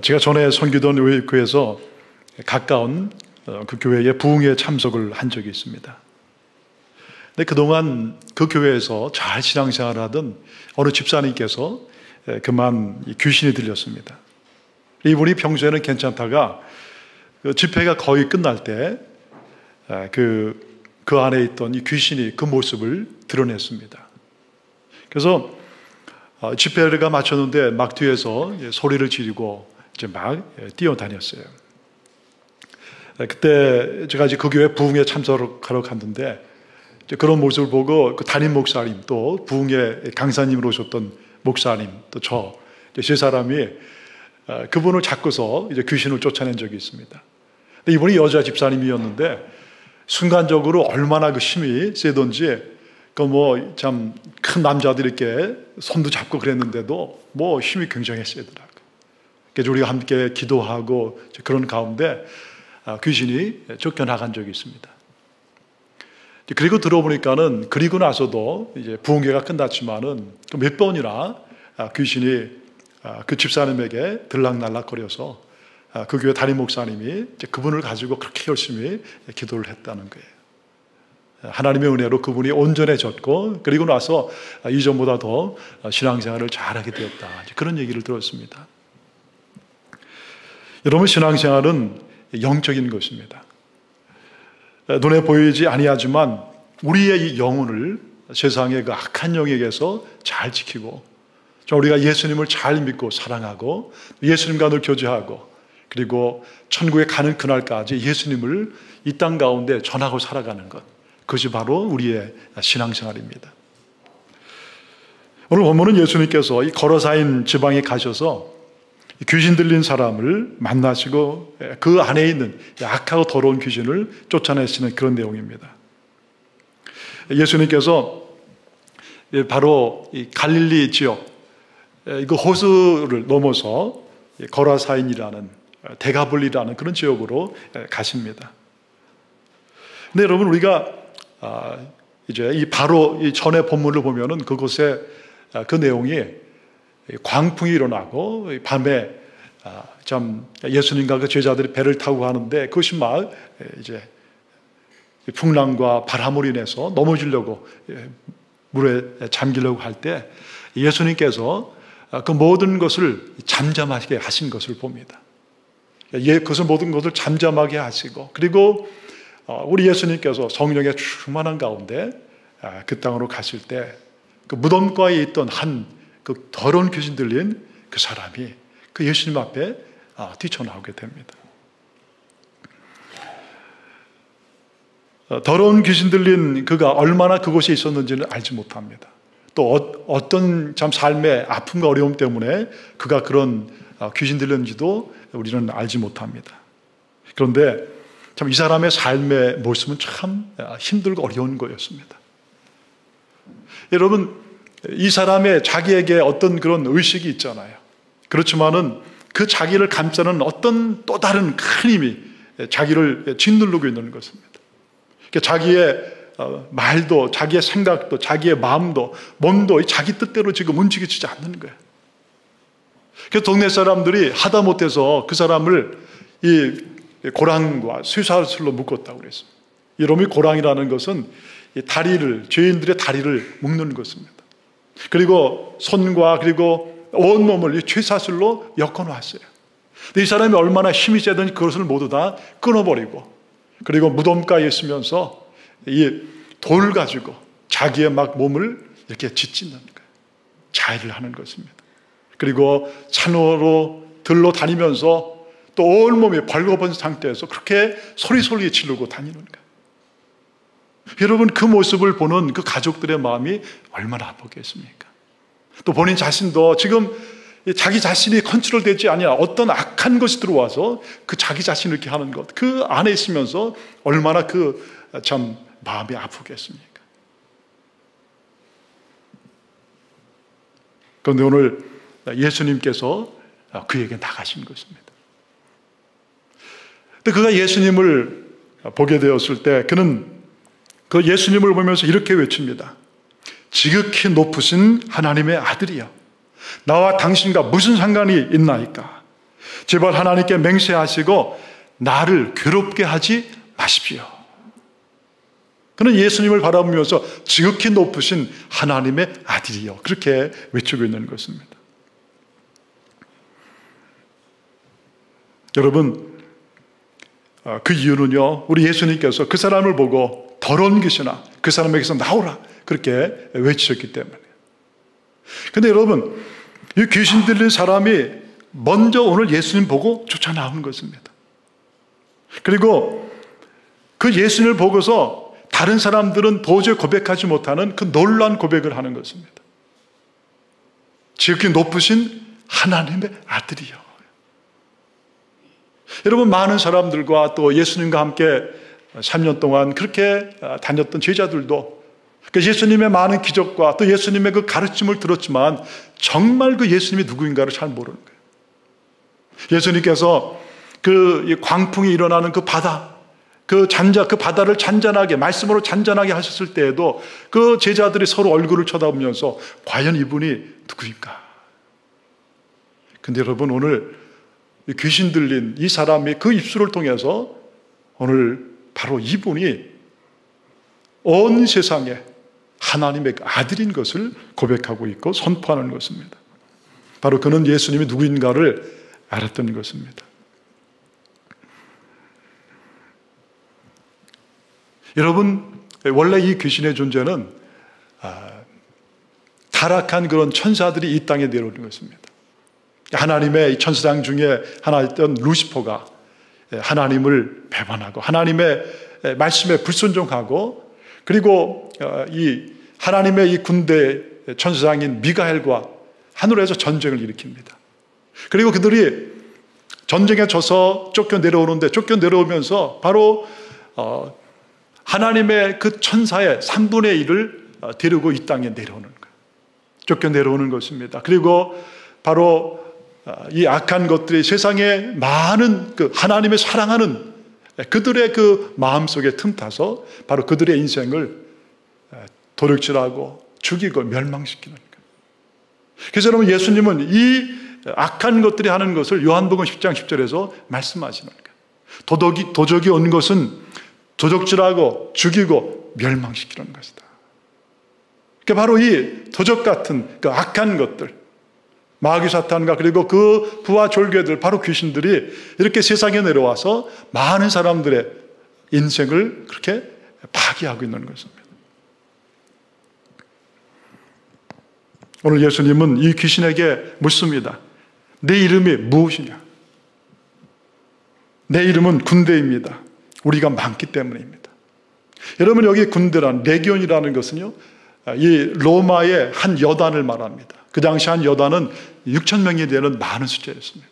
제가 전에 섬기던 교회에서 가까운 그 교회의 부흥회에 참석을 한 적이 있습니다. 근데 그동안 그 교회에서 잘 신앙생활을 하던 어느 집사님께서 그만 귀신이 들렸습니다. 이분이 평소에는 괜찮다가 그 집회가 거의 끝날 때 그 안에 있던 이 귀신이 그 모습을 드러냈습니다. 그래서 집회가 마쳤는데 막 뒤에서 소리를 지르고 이제 막 뛰어다녔어요. 그때 제가 이제 그 교회 부흥회 참석하러 갔는데 그런 모습을 보고 그 담임 목사님 또 부흥회 강사님으로 오셨던 목사님 또 저 세 사람이 그분을 잡고서 이제 귀신을 쫓아낸 적이 있습니다. 근데 이분이 여자 집사님이었는데 순간적으로 얼마나 그 힘이 세던지 그 뭐 참 큰 남자들이 이렇게 손도 잡고 그랬는데도 뭐 힘이 굉장히 세더라고요. 그래서 우리가 함께 기도하고 그런 가운데 귀신이 쫓겨나간 적이 있습니다. 그리고 들어보니까는 그리고 나서도 이제 부흥회가 끝났지만은 몇 번이나 귀신이 그 집사님에게 들락날락거려서 그 교회 담임 목사님이 이제 그분을 가지고 그렇게 열심히 기도를 했다는 거예요. 하나님의 은혜로 그분이 온전해졌고 그리고 나서 이전보다 더 신앙생활을 잘하게 되었다. 그런 얘기를 들었습니다. 여러분, 신앙생활은 영적인 것입니다. 눈에 보이지 아니하지만 우리의 이 영혼을 세상의 그 악한 영에게서 잘 지키고 우리가 예수님을 잘 믿고 사랑하고 예수님과 늘 교제하고 그리고 천국에 가는 그날까지 예수님을 이 땅 가운데 전하고 살아가는 것, 그것이 바로 우리의 신앙생활입니다. 오늘 본문은 예수님께서 이 거라사인 지방에 가셔서 귀신 들린 사람을 만나시고 그 안에 있는 악하고 더러운 귀신을 쫓아내시는 그런 내용입니다. 예수님께서 바로 이 갈릴리 지역, 그 호수를 넘어서 거라사인이라는 데가볼리라는 그런 지역으로 가십니다. 근데 여러분, 우리가 이제 이 바로 이 전의 본문을 보면은 그곳에 그 내용이 광풍이 일어나고 밤에 참 예수님과 그 제자들이 배를 타고 가는데 그것이 막 이제 풍랑과 바람으로 인해서 넘어지려고 물에 잠기려고 할 때 예수님께서 그 모든 것을 잠잠하게 하신 것을 봅니다. 그것을 모든 것을 잠잠하게 하시고 그리고 우리 예수님께서 성령의 충만한 가운데 그 땅으로 가실 때 그 무덤가에 있던 한 그 더러운 귀신 들린 그 사람이 그 예수님 앞에 뛰쳐나오게 됩니다. 더러운 귀신 들린 그가 얼마나 그곳에 있었는지는 알지 못합니다. 또 어떤 참 삶의 아픔과 어려움 때문에 그가 그런 귀신 들렸는지도 우리는 알지 못합니다. 그런데 참 이 사람의 삶의 모습은 참 힘들고 어려운 거였습니다. 여러분, 이 사람의 자기에게 어떤 그런 의식이 있잖아요. 그렇지만은 그 자기를 감싸는 어떤 또 다른 큰 힘이 자기를 짓누르고 있는 것입니다. 자기의 말도, 자기의 생각도, 자기의 마음도, 몸도 자기 뜻대로 지금 움직이지 않는 거예요. 그래서 동네 사람들이 하다 못해서 그 사람을 이 고랑과 쇠사슬로 묶었다고 그랬습니다. 이놈이 고랑이라는 것은 이 다리를, 죄인들의 다리를 묶는 것입니다. 그리고 손과 그리고 온몸을 이 쇠사슬로 엮어놨어요. 근데 이 사람이 얼마나 힘이 세든지 그것을 모두 다 끊어버리고 그리고 무덤가에 있으면서 이 돌 가지고 자기의 막 몸을 이렇게 짓짓는 거예요. 자해를 하는 것입니다. 그리고 산으로 들러 다니면서 또 온몸이 벌거벗은 상태에서 그렇게 소리 지르고 다니는 거예요. 여러분, 그 모습을 보는 그 가족들의 마음이 얼마나 아프겠습니까? 또 본인 자신도 지금 자기 자신이 컨트롤되지 아니라 어떤 악한 것이 들어와서 그 자기 자신을 이렇게 하는 것, 그 안에 있으면서 얼마나 그 참 마음이 아프겠습니까? 그런데 오늘 예수님께서 그에게 나가신 것입니다. 근데 그가 예수님을 보게 되었을 때 그는 그 예수님을 보면서 이렇게 외칩니다. 지극히 높으신 하나님의 아들이여, 나와 당신과 무슨 상관이 있나이까? 제발 하나님께 맹세하시고 나를 괴롭게 하지 마십시오. 그는 예수님을 바라보면서 지극히 높으신 하나님의 아들이요, 그렇게 외치고 있는 것입니다. 여러분, 그 이유는요, 우리 예수님께서 그 사람을 보고 더러운 것이나 그 사람에게서 나오라 그렇게 외치셨기 때문에. 근데 여러분, 이 귀신 들린 사람이 먼저 오늘 예수님 보고 쫓아나오는 것입니다. 그리고 그 예수님을 보고서 다른 사람들은 도저히 고백하지 못하는 그 놀라운 고백을 하는 것입니다. 지극히 높으신 하나님의 아들이요. 여러분, 많은 사람들과 또 예수님과 함께 3년 동안 그렇게 다녔던 제자들도 그 예수님의 많은 기적과 또 예수님의 그 가르침을 들었지만 정말 그 예수님이 누구인가를 잘 모르는 거예요. 예수님께서 그 광풍이 일어나는 그 바다, 그 바다를 잔잔하게, 말씀으로 잔잔하게 하셨을 때에도 그 제자들이 서로 얼굴을 쳐다보면서 과연 이분이 누구인가? 근데 여러분, 오늘 귀신 들린 이 사람이 그 입술을 통해서 오늘 바로 이분이 온 세상에 하나님의 아들인 것을 고백하고 있고 선포하는 것입니다. 바로 그는 예수님이 누구인가를 알았던 것입니다. 여러분, 원래 이 귀신의 존재는 타락한 그런 천사들이 이 땅에 내려오는 것입니다. 하나님의 천사장 중에 하나였던 루시퍼가 하나님을 배반하고 하나님의 말씀에 불순종하고, 그리고 이 하나님의 이 군대 천사장인 미가엘과 하늘에서 전쟁을 일으킵니다. 그리고 그들이 전쟁에 져서 쫓겨 내려오는데, 쫓겨 내려오면서 바로 하나님의 그 천사의 3분의 1을 데리고 이 땅에 내려오는 거예요. 쫓겨 내려오는 것입니다. 그리고 바로 이 악한 것들이 세상에 많은 그 하나님의 사랑하는 그들의 그 마음속에 틈타서 바로 그들의 인생을 도둑질하고 죽이고 멸망시키는 거예요. 그래서 여러분, 예수님은 이 악한 것들이 하는 것을 요한복음 10장 10절에서 말씀하시는 거예요. 도적이 온 것은 도적질하고 죽이고 멸망시키는 것이다. 그러니까 바로 이 도적 같은 그 악한 것들, 마귀 사탄과 그리고 그 부하 졸개들, 바로 귀신들이 이렇게 세상에 내려와서 많은 사람들의 인생을 그렇게 파괴하고 있는 것입니다. 오늘 예수님은 이 귀신에게 묻습니다. 내 이름이 무엇이냐? 내 이름은 군대입니다. 우리가 많기 때문입니다. 여러분, 여기 군대란, 레기온이라는 것은요, 이 로마의 한 여단을 말합니다. 그 당시 한 여단은 6,000명이 되는 많은 숫자였습니다.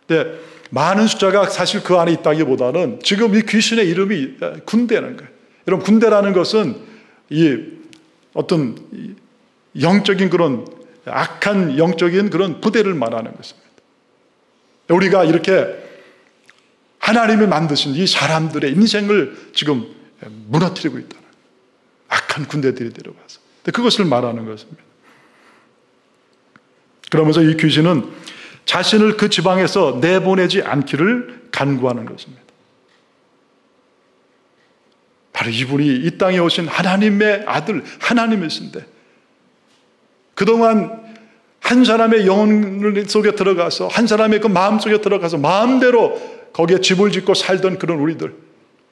근데 많은 숫자가 사실 그 안에 있다기보다는 지금 이 귀신의 이름이 군대라는 거예요. 여러분, 군대라는 것은 이 어떤 영적인 그런 악한 영적인 그런 부대를 말하는 것입니다. 우리가 이렇게 하나님이 만드신 이 사람들의 인생을 지금 무너뜨리고 있다는 악한 군대들이 데려와서 그것을 말하는 것입니다. 그러면서 이 귀신은 자신을 그 지방에서 내보내지 않기를 간구하는 것입니다. 바로 이분이 이 땅에 오신 하나님의 아들, 하나님이신데 그동안 한 사람의 영혼 속에 들어가서, 한 사람의 그 마음 속에 들어가서 마음대로 거기에 집을 짓고 살던 그런 우리들,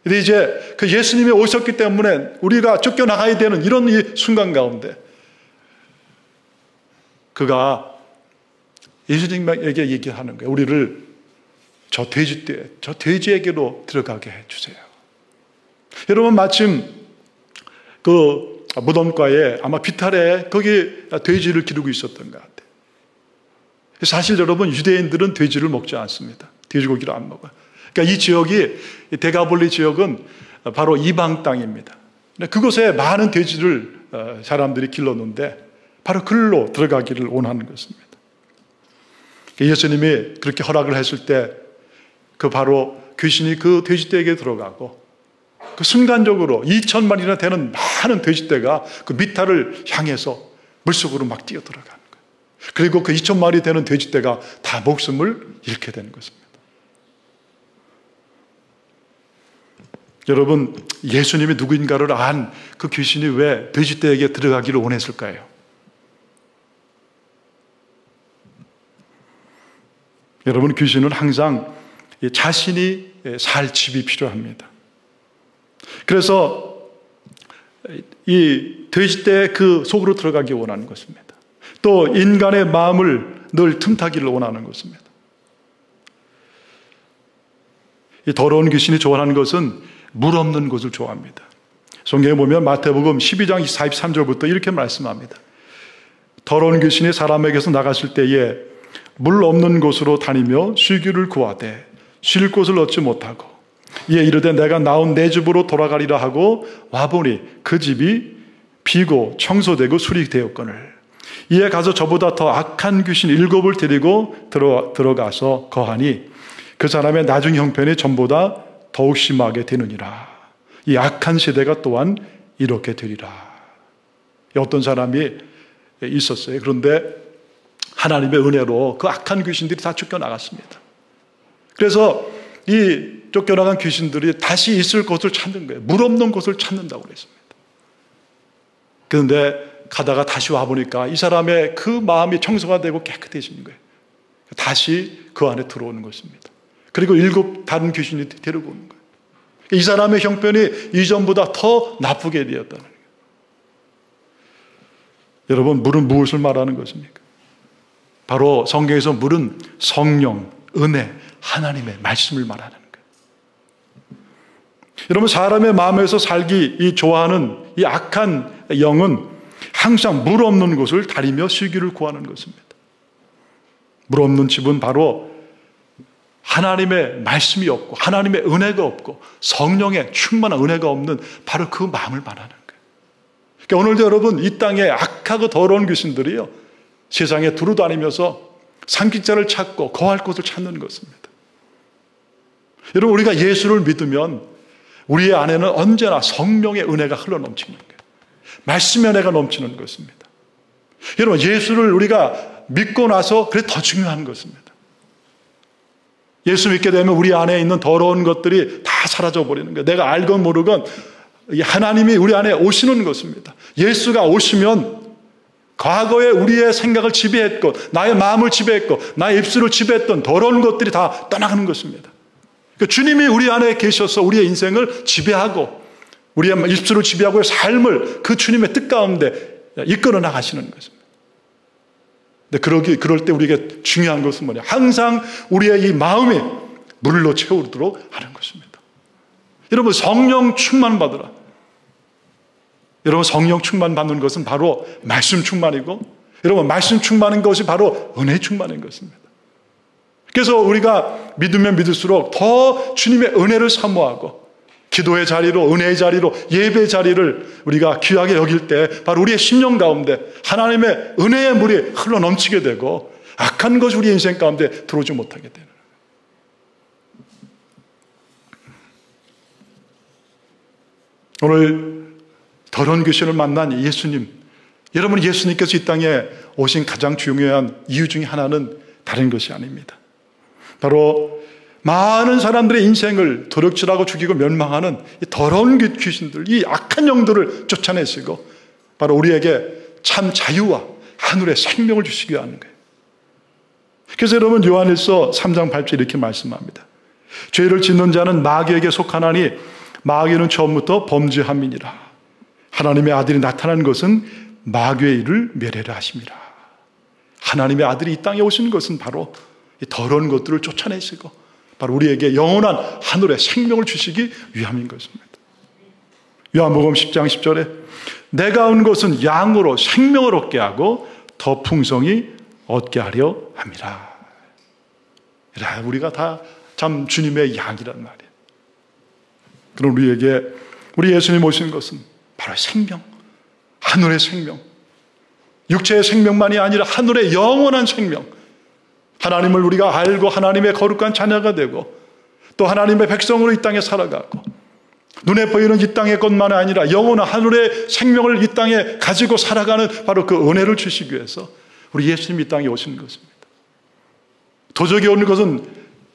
근데 이제 그 예수님이 오셨기 때문에 우리가 쫓겨나가야 되는 이런 이 순간 가운데 그가 예수님에게 얘기하는 거예요. 우리를 저 돼지떼, 저 돼지에게로 들어가게 해주세요. 여러분, 마침 그 무덤가에 아마 비탈에 거기 돼지를 기르고 있었던 것 같아요. 사실 여러분, 유대인들은 돼지를 먹지 않습니다. 돼지고기를 안 먹어요. 그러니까 이 지역이, 이 데가볼리 지역은 바로 이방 땅입니다. 그곳에 많은 돼지를 사람들이 길렀는데 바로 글로 들어가기를 원하는 것입니다. 예수님이 그렇게 허락을 했을 때 그 바로 귀신이 그 돼지떼에게 들어가고 그 순간적으로 2,000마리나 되는 많은 돼지떼가 그 미탈을 향해서 물속으로 막 뛰어 들어가는 거예요. 그리고 그 2,000마리 되는 돼지떼가 다 목숨을 잃게 되는 것입니다. 여러분, 예수님이 누구인가를 안 그 귀신이 왜 돼지떼에게 들어가기를 원했을까요? 여러분, 귀신은 항상 자신이 살 집이 필요합니다. 그래서 이 돼지떼의 그 속으로 들어가기 원하는 것입니다. 또 인간의 마음을 늘 틈타기를 원하는 것입니다. 이 더러운 귀신이 좋아하는 것은 물 없는 곳을 좋아합니다. 성경에 보면 마태복음 12장 43절부터 이렇게 말씀합니다. 더러운 귀신이 사람에게서 나갔을 때에 물 없는 곳으로 다니며 쉬기를 구하되 쉴 곳을 얻지 못하고 이에 이르되 내가 나온 내 집으로 돌아가리라 하고 와보니 그 집이 비고 청소되고 수리되었거늘 이에 가서 저보다 더 악한 귀신 7을 데리고 들어가서 거하니 그 사람의 나중 형편이 전보다 더욱 심하게 되느니라. 이 악한 시대가 또한 이렇게 되리라. 어떤 사람이 있었어요. 그런데 하나님의 은혜로 그 악한 귀신들이 다 쫓겨나갔습니다. 그래서 이 쫓겨나간 귀신들이 다시 있을 곳을 찾는 거예요. 물 없는 곳을 찾는다고 그랬습니다. 그런데 가다가 다시 와보니까 이 사람의 그 마음이 청소가 되고 깨끗해지는 거예요. 다시 그 안에 들어오는 것입니다. 그리고 7 다른 귀신이 데리고 오는 거예요. 이 사람의 형편이 이전보다 더 나쁘게 되었다는 거예요. 여러분, 물은 무엇을 말하는 것입니까? 바로 성경에서 물은 성령, 은혜, 하나님의 말씀을 말하는 거예요. 여러분, 사람의 마음에서 살기 좋아하는 이 악한 영은 항상 물 없는 곳을 다니며 쉬기를 구하는 것입니다. 물 없는 집은 바로 하나님의 말씀이 없고 하나님의 은혜가 없고 성령의 충만한 은혜가 없는 바로 그 마음을 말하는 거예요. 그러니까 오늘도 여러분, 이 땅에 악하고 더러운 귀신들이요, 세상에 두루다니면서 상직자를 찾고 거할 곳을 찾는 것입니다. 여러분, 우리가 예수를 믿으면 우리의 안에는 언제나 성령의 은혜가 흘러넘치는 거예요. 말씀의 은혜가 넘치는 것입니다. 여러분, 예수를 우리가 믿고 나서 그게 더 중요한 것입니다. 예수 믿게 되면 우리 안에 있는 더러운 것들이 다 사라져 버리는 거예요. 내가 알건 모르건 하나님이 우리 안에 오시는 것입니다. 예수가 오시면 과거에 우리의 생각을 지배했고 나의 마음을 지배했고 나의 입술을 지배했던 더러운 것들이 다 떠나가는 것입니다. 그러니까 주님이 우리 안에 계셔서 우리의 인생을 지배하고 우리의 입술을 지배하고 삶을 그 주님의 뜻 가운데 이끌어 나가시는 것입니다. 근데 그럴 때 우리에게 중요한 것은 뭐냐? 항상 우리의 이 마음이 물로 채우도록 하는 것입니다. 여러분, 성령 충만 받으라. 여러분, 성령 충만 받는 것은 바로 말씀 충만이고, 여러분, 말씀 충만인 것이 바로 은혜 충만인 것입니다. 그래서 우리가 믿으면 믿을수록 더 주님의 은혜를 사모하고 기도의 자리로, 은혜의 자리로, 예배의 자리를 우리가 귀하게 여길 때 바로 우리의 심령 가운데 하나님의 은혜의 물이 흘러넘치게 되고 악한 것이 우리 인생 가운데 들어오지 못하게 되는 거예요. 오늘 더러운 귀신을 만난 예수님, 여러분, 예수님께서 이 땅에 오신 가장 중요한 이유 중에 하나는 다른 것이 아닙니다. 바로 많은 사람들의 인생을 도둑질하고 죽이고 멸망하는 이 더러운 귀신들, 이 악한 영들을 쫓아내시고 바로 우리에게 참 자유와 하늘의 생명을 주시기 위한 거예요. 그래서 여러분, 요한일서 3장 8절 이렇게 말씀합니다. 죄를 짓는 자는 마귀에게 속하나니 마귀는 처음부터 범죄함이니라. 하나님의 아들이 나타난 것은 마귀의 일을 멸하려 하심이라. 하나님의 아들이 이 땅에 오신 것은 바로 이 더러운 것들을 쫓아내시고 바로 우리에게 영원한 하늘의 생명을 주시기 위함인 것입니다. 요한복음 10장 10절에 내가 온 것은 양으로 생명을 얻게 하고 더 풍성히 얻게 하려 함이라. 우리가 다 참 주님의 양이란 말이에요. 그럼 우리 예수님 오신 것은 바로 생명, 하늘의 생명, 육체의 생명만이 아니라 하늘의 영원한 생명, 하나님을 우리가 알고 하나님의 거룩한 자녀가 되고 또 하나님의 백성으로 이 땅에 살아가고 눈에 보이는 이 땅의 것만 아니라 영원한 하늘의 생명을 이 땅에 가지고 살아가는 바로 그 은혜를 주시기 위해서 우리 예수님이 이 땅에 오신 것입니다. 도적이 오는 것은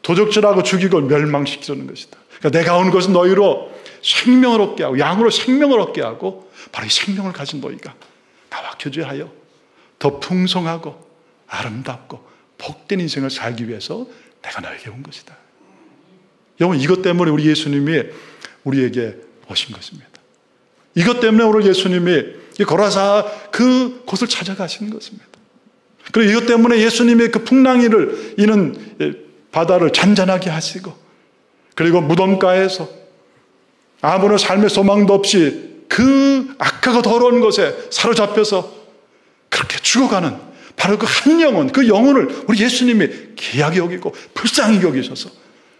도적질하고 죽이고 멸망시키려는 것이다. 그러니까 내가 온 것은 너희로 생명을 얻게 하고 양으로 생명을 얻게 하고 바로 이 생명을 가진 너희가 나와 교제하여 더 풍성하고 아름답고 복된 인생을 살기 위해서 내가 너에게 온 것이다. 여러분, 이것 때문에 우리 예수님이 우리에게 오신 것입니다. 이것 때문에 오늘 예수님이 이 고라사 그 곳을 찾아가신 것입니다. 그리고 이것 때문에 예수님의 그 풍랑이를 이는 바다를 잔잔하게 하시고, 그리고 무덤가에서 아무런 삶의 소망도 없이 그 악하고 더러운 것에 사로잡혀서 그렇게 죽어가는 바로 그 한 영혼, 그 영혼을 우리 예수님이 귀하게 여기고 불쌍히 여기셔서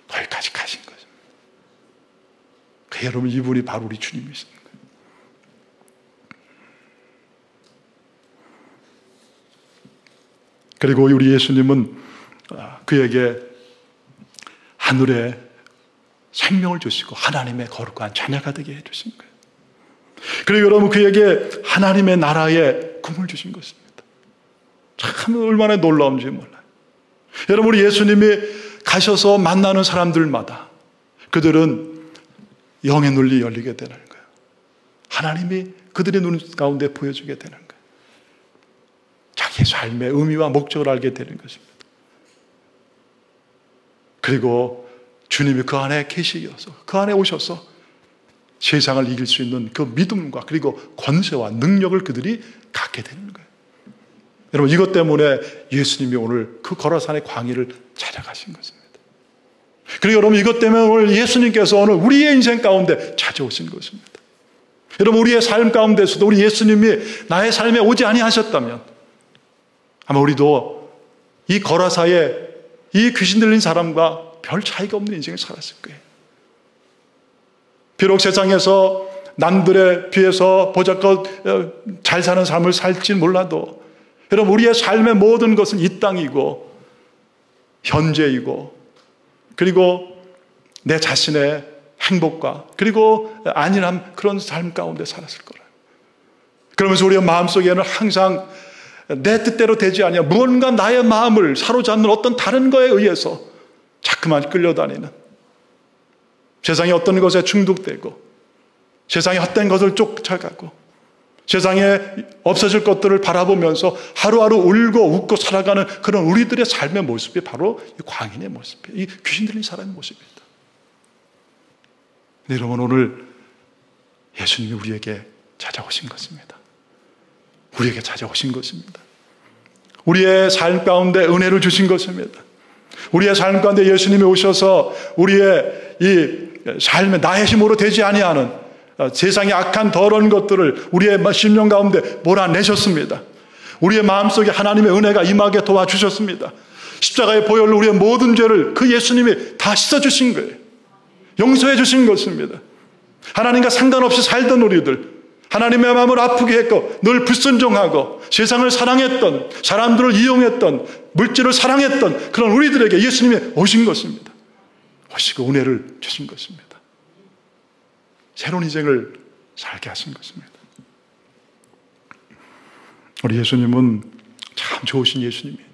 거기까지 가신 거죠. 그 여러분, 이분이 바로 우리 주님이십니다. 그리고 우리 예수님은 그에게 하늘에 생명을 주시고 하나님의 거룩한 자녀가 되게 해주신 거예요. 그리고 여러분, 그에게 하나님의 나라의 꿈을 주신 것입니다. 참 얼마나 놀라운지 몰라요. 여러분, 우리 예수님이 가셔서 만나는 사람들마다 그들은 영의 눈이 열리게 되는 거예요. 하나님이 그들의 눈 가운데 보여주게 되는 거예요. 자기의 삶의 의미와 목적을 알게 되는 것입니다. 그리고 주님이 그 안에 계시어서, 그 안에 오셔서 세상을 이길 수 있는 그 믿음과 그리고 권세와 능력을 그들이 갖게 되는 거예요. 여러분, 이것 때문에 예수님이 오늘 그 거라산의 광야를 찾아가신 것입니다. 그리고 여러분, 이것 때문에 오늘 예수님께서 오늘 우리의 인생 가운데 찾아오신 것입니다. 여러분, 우리의 삶 가운데서도 우리 예수님이 나의 삶에 오지 아니하셨다면 아마 우리도 이 거라사에 이 귀신 들린 사람과 별 차이가 없는 인생을 살았을 거예요. 비록 세상에서 남들에 비해서 보잘것 잘 사는 삶을 살지 몰라도 여러분, 우리의 삶의 모든 것은 이 땅이고 현재이고 그리고 내 자신의 행복과 그리고 안일함, 그런 삶 가운데 살았을 거라요. 그러면서 우리의 마음속에는 항상 내 뜻대로 되지 아니하 무언가 나의 마음을 사로잡는 어떤 다른 거에 의해서 자꾸만 끌려다니는, 세상의 어떤 것에 중독되고 세상의 헛된 것을 쫓아가고 세상에 없어질 것들을 바라보면서 하루하루 울고 웃고 살아가는 그런 우리들의 삶의 모습이 바로 이 광인의 모습이에요. 이 귀신 들린 사람의 모습입니다. 근데 여러분, 오늘 예수님이 우리에게 찾아오신 것입니다. 우리에게 찾아오신 것입니다. 우리의 삶 가운데 은혜를 주신 것입니다. 우리의 삶 가운데 예수님이 오셔서 우리의 이 삶에 나의 힘으로 되지 아니하는 세상의 악한 더러운 것들을 우리의 심령 가운데 몰아내셨습니다. 우리의 마음속에 하나님의 은혜가 임하게 도와주셨습니다. 십자가의 보혈로 우리의 모든 죄를 그 예수님이 다 씻어주신 거예요. 용서해 주신 것입니다. 하나님과 상관없이 살던 우리들, 하나님의 마음을 아프게 했고 늘 불순종하고 세상을 사랑했던, 사람들을 이용했던, 물질을 사랑했던 그런 우리들에게 예수님이 오신 것입니다. 오시고 은혜를 주신 것입니다. 새로운 인생을 살게 하신 것입니다. 우리 예수님은 참 좋으신 예수님이에요.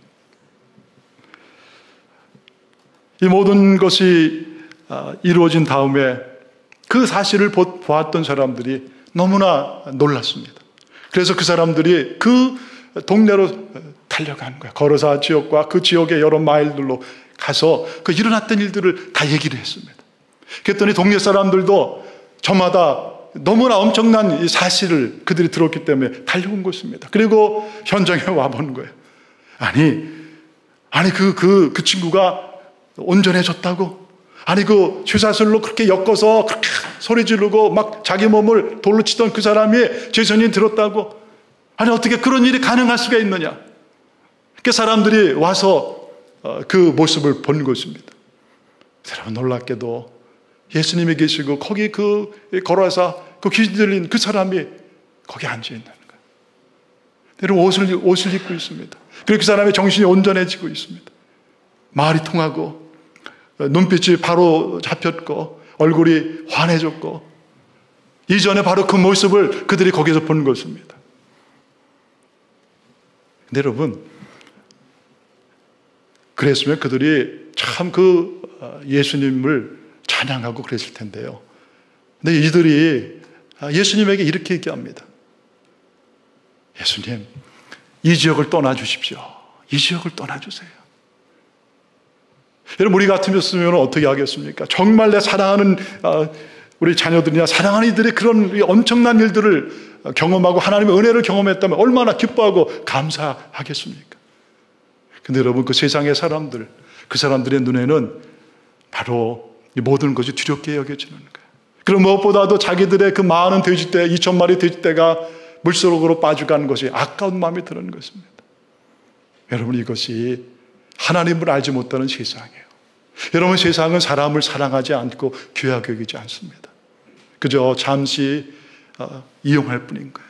이 모든 것이 이루어진 다음에 그 사실을 보았던 사람들이 너무나 놀랐습니다. 그래서 그 사람들이 그 동네로 달려간 거예요. 거라사 지역과 그 지역의 여러 마을들로 가서 그 일어났던 일들을 다 얘기를 했습니다. 그랬더니 동네 사람들도 저마다 너무나 엄청난 이 사실을 그들이 들었기 때문에 달려온 것입니다. 그리고 현장에 와본 거예요. 아니 그 친구가 온전해졌다고? 아니 그 쇠사슬로 그렇게 엮어서 그렇게 소리 지르고 막 자기 몸을 돌로 치던 그 사람이 죄선이 들었다고? 아니 어떻게 그런 일이 가능할 수가 있느냐? 그 사람들이 와서 그 모습을 본 것입니다. 여러분, 놀랍게도 예수님이 계시고 거기 그 걸어서 그 귀신 들린 그 사람이 거기 앉아 있는 거예요. 여러분, 옷을 입고 있습니다. 그리고 그 사람의 정신이 온전해지고 있습니다. 말이 통하고 눈빛이 바로 잡혔고 얼굴이 환해졌고 이전에 바로 그 모습을 그들이 거기서 본 것입니다. 근데 여러분, 그랬으면 그들이 참 그 예수님을 찬양하고 그랬을 텐데요. 근데 이들이 예수님에게 이렇게 얘기합니다. 예수님, 이 지역을 떠나주십시오. 이 지역을 떠나주세요. 여러분, 우리 같으면 어떻게 하겠습니까? 정말 내 사랑하는 우리 자녀들이나 사랑하는 이들의 그런 엄청난 일들을 경험하고 하나님의 은혜를 경험했다면 얼마나 기뻐하고 감사하겠습니까? 근데 여러분, 그 세상의 사람들, 그 사람들의 눈에는 바로 이 모든 것이 두렵게 여겨지는 거예요. 그리고 무엇보다도 자기들의 그 많은 돼지떼, 2,000마리 돼지떼가 물속으로 빠져가는 것이 아까운 마음이 드는 것입니다. 여러분, 이것이 하나님을 알지 못하는 세상이에요. 여러분, 세상은 사람을 사랑하지 않고 귀하게 여기지 않습니다. 그저 잠시 이용할 뿐인 거예요.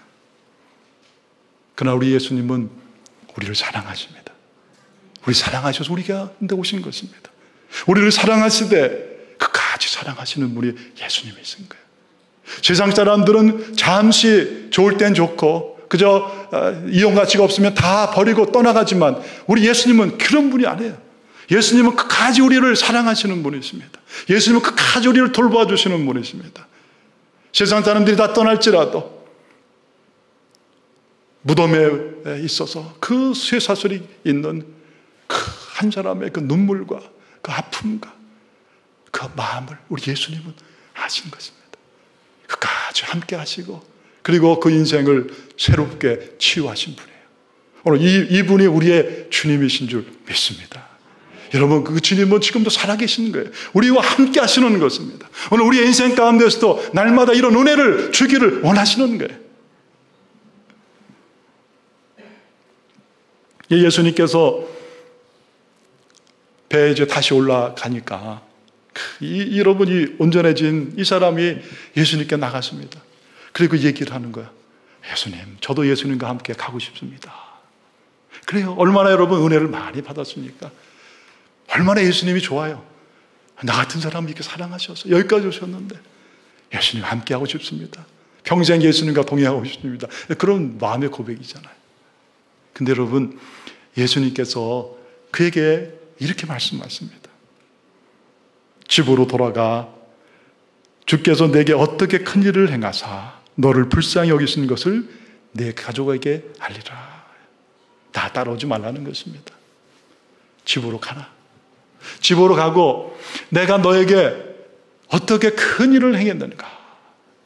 그러나 우리 예수님은 우리를 사랑하십니다. 우리 사랑하셔서 우리 가운데 오신 것입니다. 우리를 사랑하시되 끝까지 사랑하시는 분이 예수님이신 거예요. 세상 사람들은 잠시 좋을 땐 좋고 그저 이용 가치가 없으면 다 버리고 떠나가지만 우리 예수님은 그런 분이 아니에요. 예수님은 끝까지 우리를 사랑하시는 분이십니다. 예수님은 끝까지 우리를 돌봐 주시는 분이십니다. 세상 사람들이 다 떠날지라도 무덤에 있어서 그 쇠사슬이 있는 그 한 사람의 그 눈물과 그 아픔과 그 마음을 우리 예수님은 아신 것입니다. 끝까지 함께 하시고 그리고 그 인생을 새롭게 치유하신 분이에요. 오늘 이분이 우리의 주님이신 줄 믿습니다. 여러분, 그 주님은 지금도 살아계신 거예요. 우리와 함께 하시는 것입니다. 오늘 우리 인생 가운데서도 날마다 이런 은혜를 주기를 원하시는 거예요. 예수님께서 배에 이제 다시 올라가니까 여러분이 온전해진 이 사람이 예수님께 나갔습니다. 그리고 얘기를 하는 거야. 예수님, 저도 예수님과 함께 가고 싶습니다. 그래요. 얼마나 여러분 은혜를 많이 받았습니까? 얼마나 예수님이 좋아요. 나 같은 사람을 이렇게 사랑하셔서 여기까지 오셨는데 예수님 함께 하고 싶습니다. 평생 예수님과 동행하고 싶습니다. 그런 마음의 고백이잖아요. 근데 여러분, 예수님께서 그에게 이렇게 말씀하십니다. 집으로 돌아가 주께서 내게 어떻게 큰 일을 행하사 너를 불쌍히 여기신 것을 내 가족에게 알리라. 다 따라오지 말라는 것입니다. 집으로 가라. 집으로 가고 내가 너에게 어떻게 큰 일을 행했는가,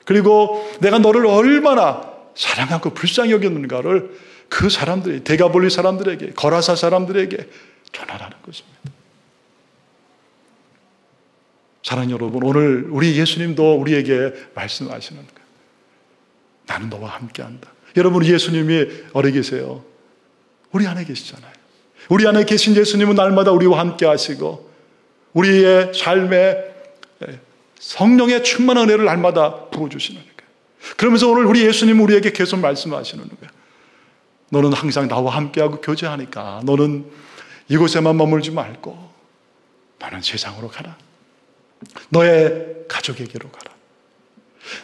그리고 내가 너를 얼마나 사랑하고 불쌍히 여겼는가를 그 사람들이, 데가볼리 사람들에게, 거라사 사람들에게 전하라는 것입니다. 사랑하는 여러분, 오늘 우리 예수님도 우리에게 말씀하시는 거예요. 나는 너와 함께한다. 여러분, 예수님이 어디 계세요? 우리 안에 계시잖아요. 우리 안에 계신 예수님은 날마다 우리와 함께 하시고 우리의 삶에 성령의 충만한 은혜를 날마다 부어주시는 거예요. 그러면서 오늘 우리 예수님은 우리에게 계속 말씀하시는 거예요. 너는 항상 나와 함께하고 교제하니까 너는 이곳에만 머물지 말고 너는 세상으로 가라. 너의 가족에게로 가라.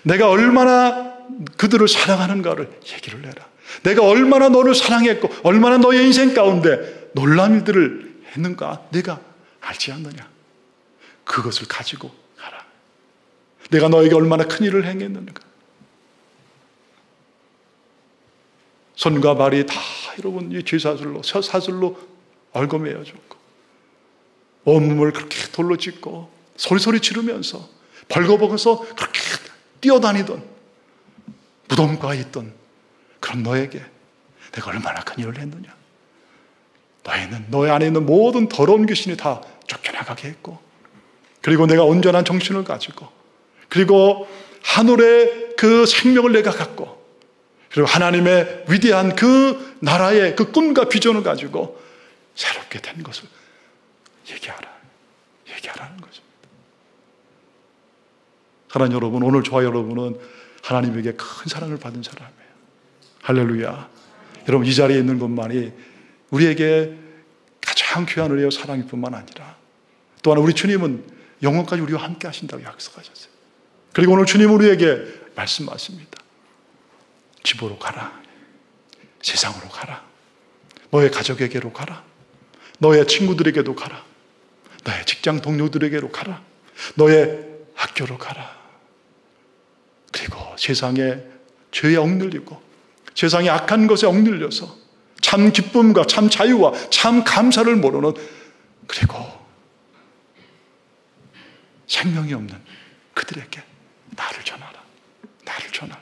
내가 얼마나 그들을 사랑하는가를 얘기를 해라. 내가 얼마나 너를 사랑했고 얼마나 너의 인생 가운데 놀라운 일들을 했는가 내가 알지 않느냐. 그것을 가지고 가라. 내가 너에게 얼마나 큰 일을 행했는가. 손과 발이 다 여러분 이 쥐사슬로 사슬로 얽어매어졌고 온몸을 그렇게 돌로 찢고 소리소리 지르면서 벌거벗어서 그렇게 뛰어다니던 무덤가에 있던 그런 너에게 내가 얼마나 큰 일을 했느냐. 너의 안에 있는 모든 더러운 귀신이 다 쫓겨나가게 했고, 그리고 내가 온전한 정신을 가지고, 그리고 하늘의 그 생명을 내가 갖고, 그리고 하나님의 위대한 그 나라의 그 꿈과 비전을 가지고 새롭게 된 것을 얘기하라는 것입니다. 사랑하는 여러분, 오늘 저와 여러분은 하나님에게 큰 사랑을 받은 사람이에요. 할렐루야. 여러분, 이 자리에 있는 것만이 우리에게 가장 귀한 은혜와 사랑일 뿐만 아니라 또한 우리 주님은 영원까지 우리와 함께 하신다고 약속하셨어요. 그리고 오늘 주님은 우리에게 말씀하십니다. 집으로 가라. 세상으로 가라. 너의 가족에게로 가라. 너의 친구들에게도 가라. 너의 직장 동료들에게로 가라. 너의 학교로 가라. 그리고 세상에 죄에 억눌리고 세상의 악한 것에 억눌려서 참 기쁨과 참 자유와 참 감사를 모르는, 그리고 생명이 없는 그들에게 나를 전하라. 나를 전하라.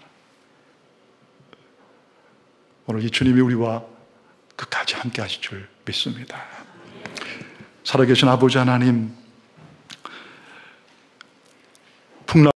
오늘 이 주님이 우리와 끝까지 함께 하실 줄 믿습니다. 살아계신 아버지 하나님,